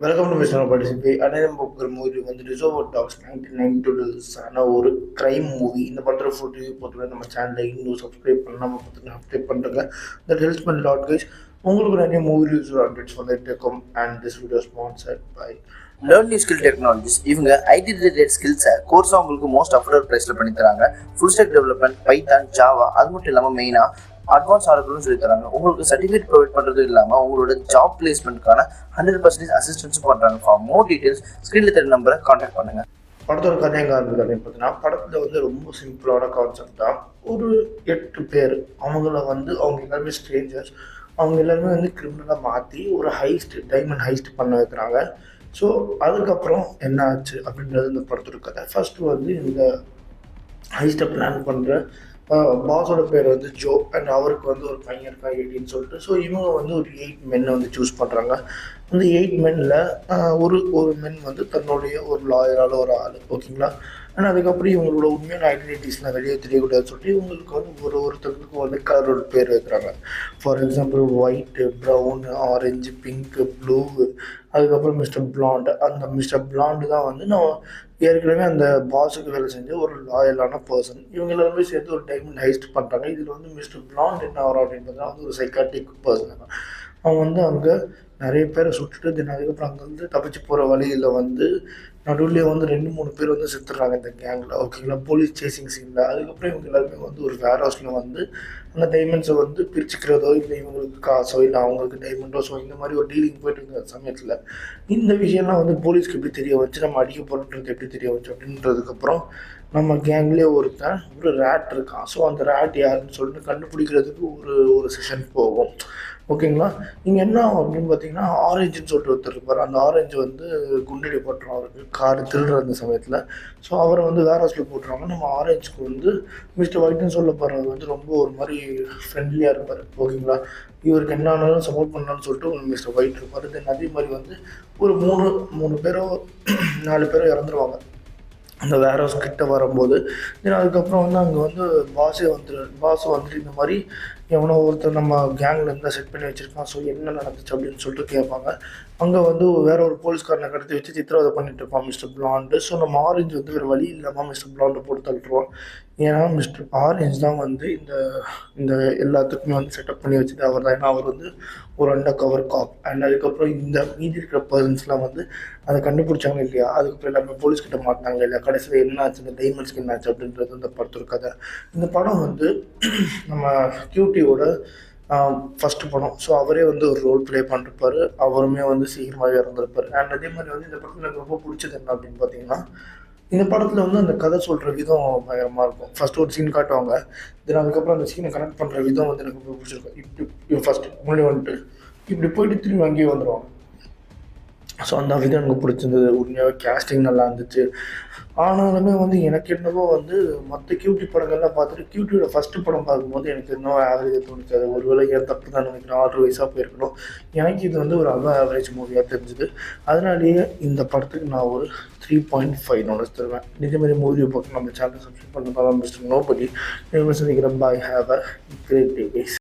Welcome to mister பார்ட்டிசிபே அனைவரும் போக்குற movie வந்து reserve tax 1992 ஒரு கிரைம் மூவி. இந்த படத்தில் ஃபுல் ரிவ்யூ போட்டுள்ள நம்ம சேனலை இன்னும் சப்ஸ்கிரைப் பண்ணாமல் பார்த்துட்டு சப்ஸ்கிரைப் பண்ணுறேங்க. தட் ஹெல்ப்ஸ் பண்ண லாட் கைஸ். உங்களுக்கு நிறைய மூவி ரிவ்யூஸ் அப்டேட்ஸ் வந்துட்டு இருக்கும். And this video sponsored by learn new skill technologies. இவங்க ஐடி ரிலேட்டட் ஸ்கில்ஸை கோர்ஸாக உங்களுக்கு மோஸ்ட் அஃபோர்டபுள் ப்ரைஸில் பண்ணி தராங்க. Full stack development, Python, Java, அது மட்டும் இல்லாமல் மெயினாக அட்வான்ஸ் ஆர்டரும் சொல்லி தராங்க. உங்களுக்கு சர்டிஃபிகேட் ப்ரொவைட் பண்ணுறது இல்லாமல் உங்களோட ஜாப் பிளேஸ்மெண்ட்கான 100% அசிஸ்டன்ஸும் பண்ணுறாங்க. ஃபார் மோர் டீட்டெயில்ஸ் ஸ்க்ரீனில் தெரிய நம்பரை கான்டாக்ட் பண்ணுங்க. படத்தோட கதை எங்கே இருந்தது அப்படின்னு பார்த்தீங்கன்னா, படத்தில் வந்து ரொம்ப சிம்பிளான கான்செப்ட் தான். ஒரு 8 பேர் அவங்க எல்லாருமே ஸ்ட்ரேஞ்சர்ஸ். அவங்க எல்லாருமே வந்து கிரிமினலாக மாற்றி ஒரு டைமண்ட் ஹைஸ்ட் பண்ண வைக்கிறாங்க. ஸோ அதுக்கப்புறம் என்ன ஆச்சு அப்படின்றது இந்த படத்தோட கதை. ஃபர்ஸ்ட் வந்து இந்த ஹைஸ்ட்டை பிளான் பண்ணுற பாஸோட பேர் வந்து ஜோ. அண்ட் அவருக்கு வந்து ஒரு பையன் இருக்கா 18 சொல்லிட்டு. ஸோ இவங்க வந்து ஒரு 8 மென்னை வந்து சூஸ் பண்ணுறாங்க. அந்த 8 மென்னில் ஒரு மென் வந்து தன்னுடைய ஒரு லாயரால் ஒரு ஆள், ஓகேங்களா. ஆனால் அதுக்கப்புறம் இவங்களோட உண்மையான ஐடென்டிட்டிஸ்லாம் வெளியே தெரியக்கூடாதுன்னு சொல்லிட்டு இவங்களுக்கு வந்து ஒருத்தருக்கும் வந்து கலரோட பேர் வைக்கிறாங்க. For example white, brown, orange, pink, blue, அதுக்கப்புறம் மிஸ்டர் பிளாண்ட். அந்த மிஸ்டர் பிளாண்டு தான் வந்து நான் ஏற்கனவே அந்த பாஸுக்கு வேலை செஞ்ச ஒரு லாயலான பர்சன். இவங்க எல்லாருமே சேர்ந்து ஒரு டைமண்ட் ஹைஸ்ட் பண்ணுறாங்க. இதில் வந்து மிஸ்டர் பிளாண்ட் என்ன வரும் அப்படின்னு பார்த்தா வந்து ஒரு சைக்காட்டிக் பர்சன் தான். அவங்க வந்து அங்கே நிறைய பேரை சுட்டுட்டு தென் அதுக்கப்புறம் அங்கேருந்து தப்பிச்சு போகிற வழியில் வந்து நடுவில் வந்து 2-3 பேர் வந்து செத்துடுறாங்க இந்த கேங்கில், ஓகேங்களா. போலீஸ் சேசிங் சீனில். அதுக்கப்புறம் இவங்க எல்லாருமே வந்து ஒரு வேர் ஹவுஸில் வந்து அந்த டைமண்ட்ஸை வந்து பிரிச்சுக்கிறதோ இல்லை இவங்களுக்கு காசோ இல்லை அவங்களுக்கு டைமண்டோ, ஸோ இந்த மாதிரி ஒரு டீலிங் போயிட்டு இருந்த சமயத்தில் இந்த விஷயம்லாம் வந்து போலீஸ்க்கு எப்படி தெரிய வச்சு, நம்ம அடிக்க போகிறோன்றது எப்படி தெரிய வச்சு அப்படின்றதுக்கப்புறம் நம்ம கேங்லேயே ஒரு ரேட் இருக்கான். ஸோ அந்த ரேட் யாருன்னு சொல்லிட்டு கண்டுபிடிக்கிறதுக்கு ஒரு செஷன் போகும், ஓகேங்களா. நீங்கள் என்ன ஆகும் அப்படின்னு பார்த்தீங்கன்னா, ஆரஞ்சுன்னு சொல்லிட்டு ஒருத்தர் இருப்பார். அந்த ஆரஞ்சு வந்து குண்டடி போட்டுரும் அவருக்கு கார் திருடுற அந்த சமயத்தில். ஸோ அவரை வந்து வேர் ஹவுஸில் போட்டுருவாங்க. நம்ம ஆரஞ்சுக்கு வந்து மிஸ்டர் ஒயிட்னு சொல்ல போகிறவர் வந்து ரொம்ப ஒரு மாதிரி ஃப்ரெண்ட்லியாக இருப்பார், ஓகேங்களா. இவருக்கு என்ன ஆனாலும் சப்போர்ட் பண்ணலான்னு சொல்லிட்டு மிஸ்டர் ஒயிட் இருப்பார். தென் அதே மாதிரி வந்து ஒரு மூணு பேரோ 4 பேரோ இறந்துருவாங்க அந்த வேர் ஹவுஸ் கிட்ட வரும்போது. தென் அதுக்கப்புறம் வந்து அங்கே வந்து பாஸே வந்துட்டு இந்த மாதிரி எவனோ ஒருத்தர் நம்ம கேங்கில் இருந்தால் செட் பண்ணி வச்சுருக்கான், ஸோ என்ன நடந்துச்சு அப்படின்னு சொல்லிட்டு கேட்பாங்க. அங்கே வந்து வேற ஒரு போலீஸ்காரனை கடத்தி வச்சு சித்திரவதை பண்ணிட்டு இருப்பான் மிஸ்டர் பிளாண்டு. ஸோ நம்ம ஆரஞ்சு வந்து வேறு வழி இல்லாமல் மிஸ்டர் பிளாண்டை போட்டு தள்ளிட்டுருவான். ஏன்னா மிஸ்டர் ஆரஞ்ச் தான் வந்து இந்த எல்லாத்துக்குமே வந்து செட்டப் பண்ணி வச்சது அவர் தான். ஏன்னா அவர் வந்து ஒரு அண்டர் கவர் காப். அண்ட் அதுக்கப்புறம் இந்த மீதி இருக்கிற பர்சன்ஸ்லாம் வந்து அதை கண்டுபிடிச்சாங்க இல்லையா, அதுக்கப்புறம் எல்லாமே போலீஸ்கிட்ட மாட்டினாங்க இல்லையா, கடைசியில் என்ன ஆச்சு, இந்த டைமண்ட்ஸ்க்கு என்ன ஆச்சு அப்படின்றது இந்த படத்தோட கதை. இந்த படம் வந்து நம்ம கியூட்டியோட ஃபஸ்ட்டு படம். ஸோ அவரே வந்து ஒரு ரோல் ப்ளே பண்ணிருப்பார். அவருமே வந்து சீக்கிரமாகவே இறந்துருப்பார். அண்ட் அதே மாதிரி வந்து இந்த படத்தில் எனக்கு ரொம்ப பிடிச்சது என்ன அப்படின்னு பார்த்தீங்கன்னா, இந்த படத்தில் வந்து அந்த கதை சொல்கிற விதம் பயங்கரமாக இருக்கும். ஃபஸ்ட்டு ஒரு சீன் காட்டுவாங்க. தென் அதுக்கப்புறம் அந்த சீனை கனெக்ட் பண்ணுற விதம் வந்து எனக்கு ரொம்ப பிடிச்சிருக்கும். இப்படி ஃபஸ்ட்டு முன்னாடி வந்துட்டு இப்படி போயிட்டு திரும்பி அங்கேயே வந்துடுவாங்க. ஸோ அந்த விதம் எனக்கு பிடிச்சிருந்தது. உண்மையாகவே கேஸ்டிங் நல்லா இருந்துச்சு. ஆனாலுமே வந்து எனக்கு என்னவோ வந்து மற்ற கியூட்டி படங்கள்லாம் பார்த்துட்டு கியூட்டியோட ஃபஸ்ட்டு படம் பார்க்கும்போது எனக்கு இன்னும் ஆவரேஜாக தோணுச்சு. அது ஒரு வேளை ஏன் தப்பு தான் நினைக்கிறேன், 6 வயசாக போயிருக்கணும். எனக்கு இது வந்து ஒரு ஆவரேஜ் மூவியாக தெரிஞ்சுது. அதனாலேயே இந்த படத்துக்கு நான் ஒரு 3.5 நோட்ஸ் தருவேன். இதேமாதிரி மூவி பார்க்க நம்ம சேனலை சப்ஸ்கிரைப் பண்ண மிஸ்டர் நோபடி. சந்திக்கிறேன். Bye. Have a great day guys.